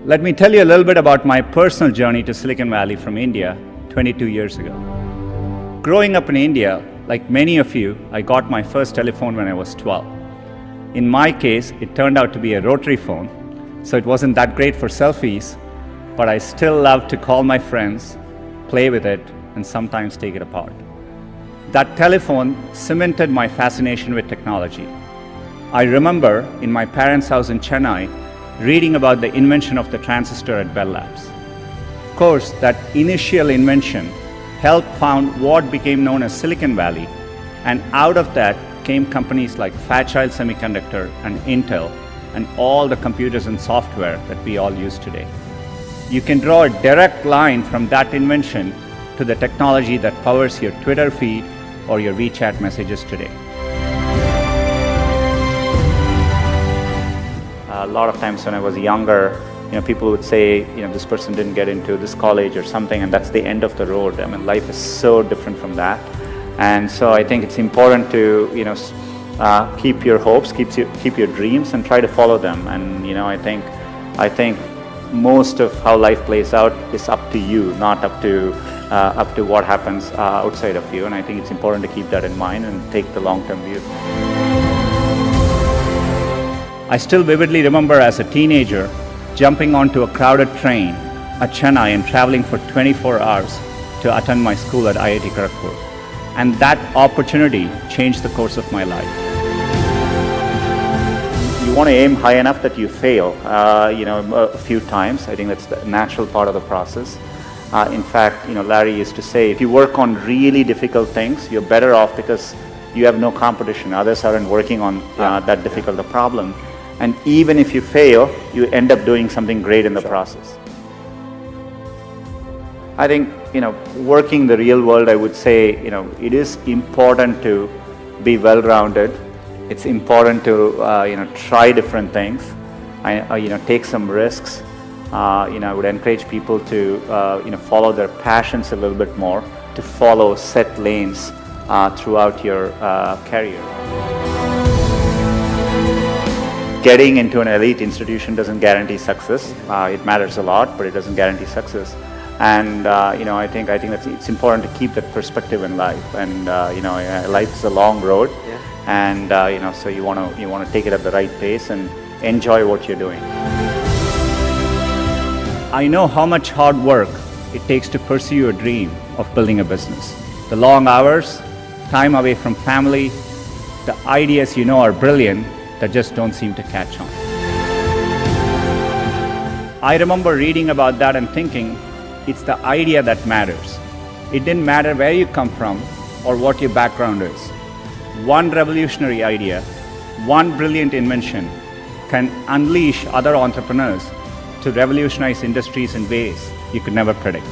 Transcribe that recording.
Let me tell you a little bit about my personal journey to Silicon Valley from India 22 years ago. Growing up in India, like many of you, I got my first telephone when I was 12. In my case, it turned out to be a rotary phone, so it wasn't that great for selfies, but I still loved to call my friends, play with it, and sometimes take it apart. That telephone cemented my fascination with technology. I remember in my parents' house in Chennai, reading about the invention of the transistor at Bell Labs. Of course, that initial invention helped found what became known as Silicon Valley, and out of that came companies like Fairchild Semiconductor and Intel, and all the computers and software that we all use today. You can draw a direct line from that invention to the technology that powers your Twitter feed or your WeChat messages today. A lot of times when I was younger, people would say, this person didn't get into this college or something, and that's the end of the road. I mean, life is so different from that. And so I think it's important to, keep your hopes, keep your dreams, and try to follow them. And I think most of how life plays out is up to you, not up to what happens outside of you. And I think it's important to keep that in mind and take the long-term view. I still vividly remember as a teenager jumping onto a crowded train at Chennai and traveling for 24 hours to attend my school at IIT Kharagpur. And that opportunity changed the course of my life. You want to aim high enough that you fail, a few times. I think that's the natural part of the process. In fact, Larry used to say, if you work on really difficult things, you're better off because you have no competition. Others aren't working on that difficult a problem. And even if you fail, you end up doing something great in the process. I think, working the real world, I would say, it is important to be well-rounded. It's important to, try different things, take some risks. I would encourage people to, follow their passions a little bit more, to follow set lanes throughout your career. Getting into an elite institution doesn't guarantee success. It matters a lot, but it doesn't guarantee success. And I think it's important to keep that perspective in life. And life is a long road, and so you want to take it at the right pace and enjoy what you're doing. I know how much hard work it takes to pursue your dream of building a business. The long hours, time away from family, the ideas are brilliant that just don't seem to catch on. I remember reading about that and thinking, it's the idea that matters. It didn't matter where you come from or what your background is. One revolutionary idea, one brilliant invention can unleash other entrepreneurs to revolutionize industries in ways you could never predict.